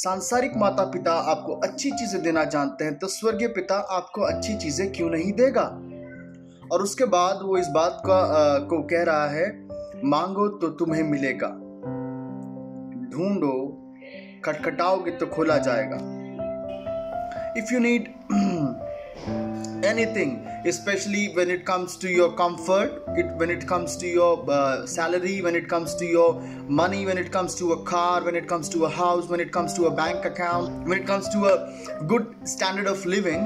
सांसारिक माता पिता आपको अच्छी चीजें देना जानते हैं, तो स्वर्गीय पिता आपको अच्छी चीजें क्यों नहीं देगा। और उसके बाद वो इस बात को कह रहा है, मांगो तो तुम्हें मिलेगा, ढूंढो खटखटाओगे तो खोला जाएगा। If you need anything, especially when it comes to your comfort, when it comes to your salary, when it comes to your money, when it comes to a car, when it comes to a house, when it comes to a bank account, when it comes to a good standard of living,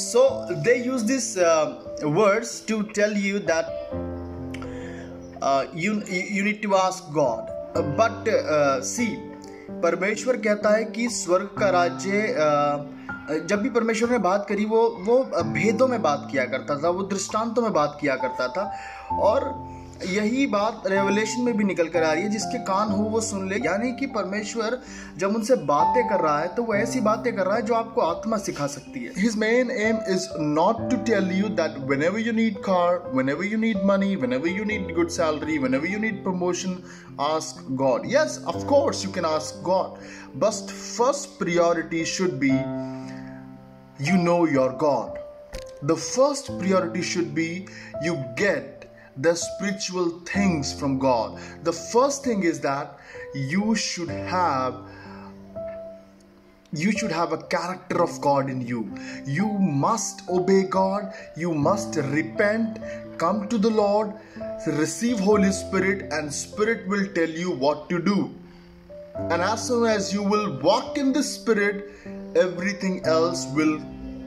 so they use these words to tell you that you need to ask God. But see, परमेश्वर कहता है कि स्वर्ग का राज्य, जब भी परमेश्वर ने बात करी वो भेदों में बात किया करता था, वो दृष्टांतों में बात किया करता था। और यही बात रेवलेशन में भी निकल कर आ रही है, जिसके कान हो वो सुन ले। यानी कि परमेश्वर जब उनसे बातें कर रहा है तो वो ऐसी बातें कर रहा है जो आपको आत्मा सिखा सकती है। His main aim is not to tell you that whenever you need car, whenever you need money, whenever you need good salary, whenever you need promotion, ask God. Yes, of course you can ask God, but first priority should be you know your God. The first priority should be you get the spiritual things from God. The first thing is that you should have a character of God in you. You must obey God. You must repent, come to the Lord, receive Holy Spirit, and Spirit will tell you what to do. And as soon as you will walk in the Spirit, everything else will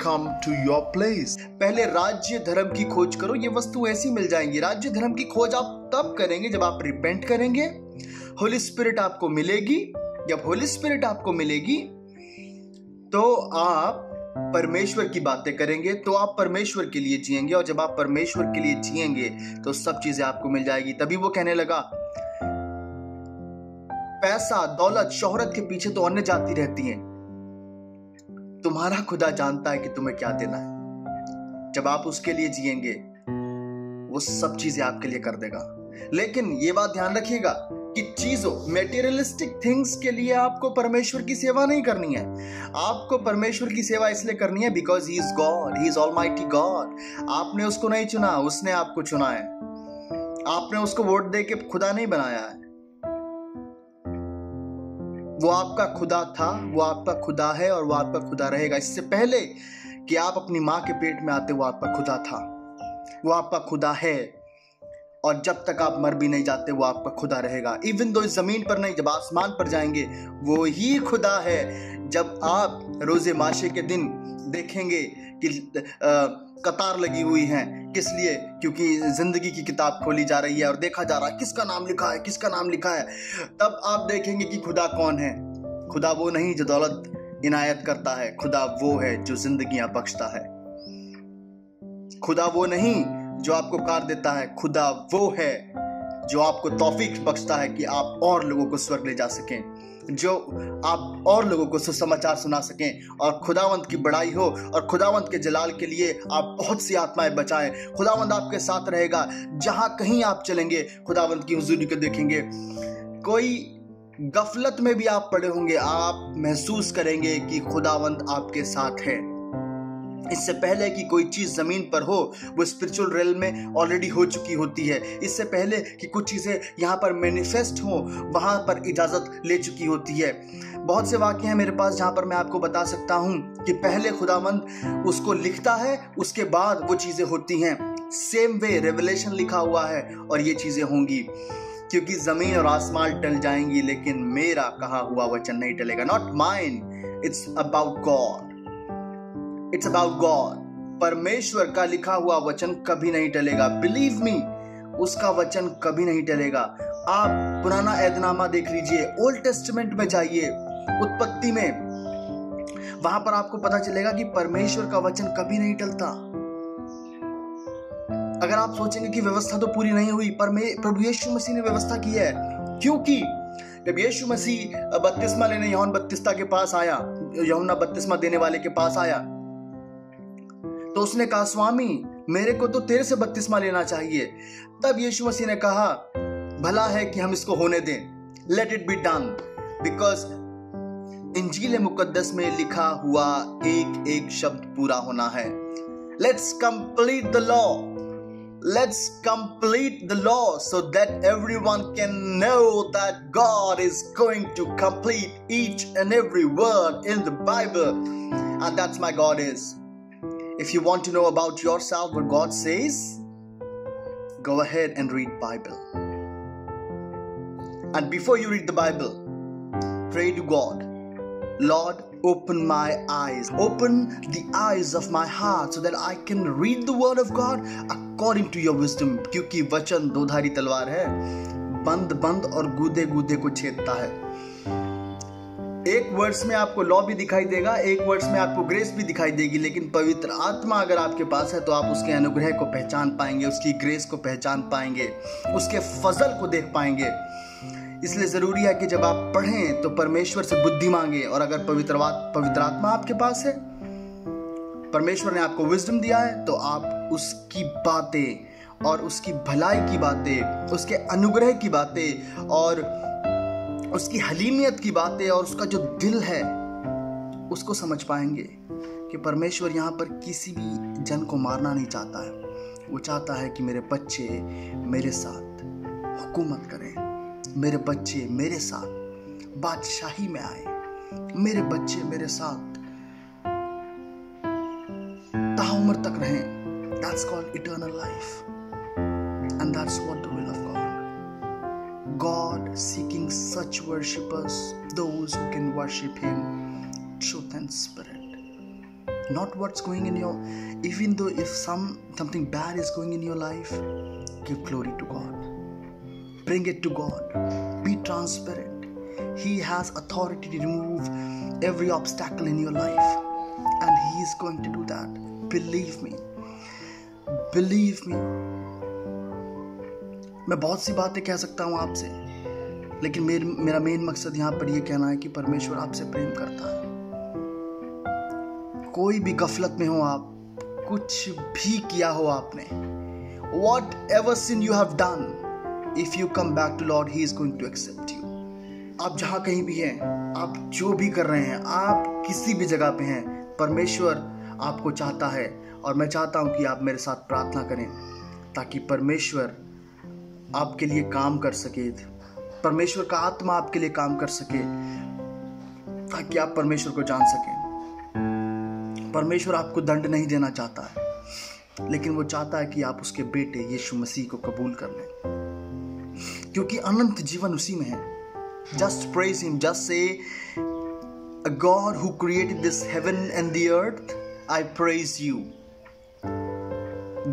come to your place. पहले राज्य धर्म की खोज करो, ये वस्तु ऐसी मिल जाएंगी। राज्य धर्म की खोज आप तब करेंगे जब आप रिपेंट करेंगे, होली स्पिरिट आपको मिलेगी। जब होली स्पिरिट आपको मिलेगी तो आप परमेश्वर की बातें करेंगे, तो आप परमेश्वर के लिए जिएंगे। और जब आप परमेश्वर के लिए जिएंगे तो सब चीजें आपको मिल जाएगी। तभी वो कहने लगा, पैसा, दौलत, शोहरत के पीछे तो अन्य जाति रहती हैं, तुम्हारा खुदा जानता है कि तुम्हें क्या देना है। जब आप उसके लिए जिएंगे वो सब चीजें आपके लिए कर देगा। लेकिन ये बात ध्यान रखिएगा कि चीजों, मेटीरियलिस्टिक थिंग्स के लिए आपको परमेश्वर की सेवा नहीं करनी है। आपको परमेश्वर की सेवा इसलिए करनी है because he is God, he is almighty God. आपने उसको नहीं चुना, उसने आपको चुना है। आपने उसको वोट दे के खुदा नहीं बनाया है। वो आपका खुदा था, वो आपका खुदा है और वो आपका खुदा रहेगा। इससे पहले कि आप अपनी मां के पेट में आते वो आपका खुदा था, वो आपका खुदा है। और जब तक आप मर भी नहीं जाते वो आपका खुदा रहेगा। इवन दो इस जमीन पर नहीं, जब आसमान पर जाएंगे वो ही खुदा है। जब आप रोजे माशे के दिन देखेंगे कि कतार लगी हुई है, किस लिए? क्योंकि जिंदगी की किताब खोली जा रही है और देखा जा रहा है किसका नाम लिखा है, किसका नाम लिखा है। तब आप देखेंगे कि खुदा कौन है। खुदा वो नहीं जो दौलत इनायत करता है, खुदा वो है जो जिंदगियां बख्शता है। खुदा वो नहीं जो आपको कार देता है, खुदा वो है जो आपको तौफीक बख्शता है कि आप और लोगों को स्वर्ग ले जा सकें, जो आप और लोगों को सुसमाचार सुना सकें और खुदावंत की बड़ाई हो और खुदावंत के जलाल के लिए आप बहुत सी आत्माएं बचाएं। खुदावंत आपके साथ रहेगा, जहां कहीं आप चलेंगे खुदावंत की हुजूरी को देखेंगे। कोई गफलत में भी आप पड़े होंगे, आप महसूस करेंगे कि खुदावंत आपके साथ है। इससे पहले कि कोई चीज जमीन पर हो, वो स्पिरिचुअल रेल में ऑलरेडी हो चुकी होती है। इससे पहले कि कुछ चीजें यहाँ पर मैनिफेस्ट हो, वहां पर इजाजत ले चुकी होती है। बहुत से वाक्य हैं मेरे पास जहां पर मैं आपको बता सकता हूं कि पहले खुदावंद उसको लिखता है, उसके बाद वो चीजें होती हैं। सेम वे रेवलेशन लिखा हुआ है और ये चीजें होंगी, क्योंकि जमीन और आसमान टल जाएंगी लेकिन मेरा कहा हुआ वचन नहीं टलेगा। Not mine, it's about God, it's about God. परमेश्वर का लिखा हुआ वचन कभी नहीं टलेगा। बिलीव मी, उसका वचन कभी नहीं टलेगा। आप पुराना ऐदनामा देख लीजिए, ओल्ड टेस्टामेंट में जाइए, उत्पत्ति में, वहां पर आपको पता चलेगा कि परमेश्वर का वचन कभी नहीं टलता। अगर आप सोचेंगे कि व्यवस्था तो पूरी नहीं हुई, पर प्रभु यीशु मसीह ने व्यवस्था की है। क्योंकि जब यीशु मसीह बपतिस्मा लेने यूहन्ना बपतिस्ता के पास आया, यूहन्ना बपतिस्मा देने वाले के पास आया, तो उसने कहा, स्वामी मेरे को तो तेरे से बपतिस्मा लेना चाहिए। तब यीशु मसीह ने कहा, भला है कि हम इसको होने दें, let it be done, because इंजील मुकद्दस में लिखा हुआ एक एक शब्द पूरा होना है। Let's complete the law, let's complete the law so that everyone can know that God is going to complete each and every word in the Bible, and that's my God is. If you want to know about yourself what God says, go ahead and read Bible. And before you read the Bible, pray to God, Lord, open my eyes, open the eyes of my heart so that I can read the word of God according to your wisdom. क्योंकि वचन दोधारी तलवार है, बंद बंद और गूदे गूदे को छेदता है। एक वर्ड्स में आपको लॉ भी दिखाई देगा, एक वर्ड्स में आपको ग्रेस भी दिखाई देगी, लेकिन पवित्र आत्मा अगर आपके पास है तो आप उसके अनुग्रह को पहचान पाएंगे, उसकी ग्रेस को पहचान पाएंगे, उसके फजल को देख पाएंगे। इसलिए जरूरी है कि जब आप पढ़ें तो परमेश्वर से बुद्धि मांगे, और अगर पवित्र आत्मा आपके पास है, परमेश्वर ने आपको विजडम दिया है, तो आप उसकी बातें और उसकी भलाई की बातें, उसके अनुग्रह की बातें और उसकी हलीमियत की बातें और उसका जो दिल है उसको समझ पाएंगे कि परमेश्वर यहाँ पर किसी भी जन को मारना नहीं चाहता है। वो चाहता है कि मेरे बच्चे मेरे साथ हुकूमत करें, मेरे बच्चे मेरे साथ बादशाही में आए, मेरे बच्चे मेरे साथ ताउम्र तक रहें। That's called eternal life, and that's what the will of God. God seeking such worshippers, those who can worship Him, truth and spirit. Not what's going in your, even though if something bad is going in your life, give glory to God. Bring it to God. Be transparent. He has authority to remove every obstacle in your life, and He is going to do that. Believe me. Believe me. मैं बहुत सी बातें कह सकता हूँ आपसे, लेकिन मेरा main मकसद यहाँ पर यह कहना है कि परमेश्वर आपसे प्रेम करता है। कोई भी गफलत में हो आप, कुछ भी किया हो आपने, whatever sin you have done, if you come back to Lord, He is going to accept you. आप जहाँ कहीं भी हैं, आप जो भी कर रहे हैं, आप किसी भी जगह पे हैं, परमेश्वर आपको चाहता है, और मैं चाहता हूँ कि आप मेरे साथ प्रार्थना करें ताकि परमेश्वर आपके लिए काम कर सके, परमेश्वर का आत्मा आपके लिए काम कर सके, ताकि आप परमेश्वर को जान सकें। परमेश्वर आपको दंड नहीं देना चाहता है, लेकिन वो चाहता है कि आप उसके बेटे यीशु मसीह को कबूल कर लें, क्योंकि अनंत जीवन उसी में है। Just praise Him. Just say, a God who created this heaven and the earth, I praise you.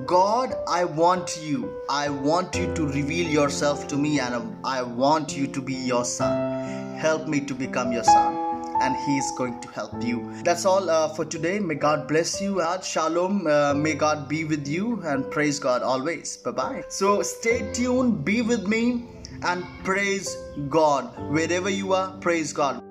God, I want you. I want you to reveal yourself to me, and I want you to be your son. Help me to become your son, and He is going to help you. That's all for today. May God bless you. Shalom. May God be with you, and praise God always. Bye-bye. So stay tuned. Be with me and praise God. Wherever you are, praise God.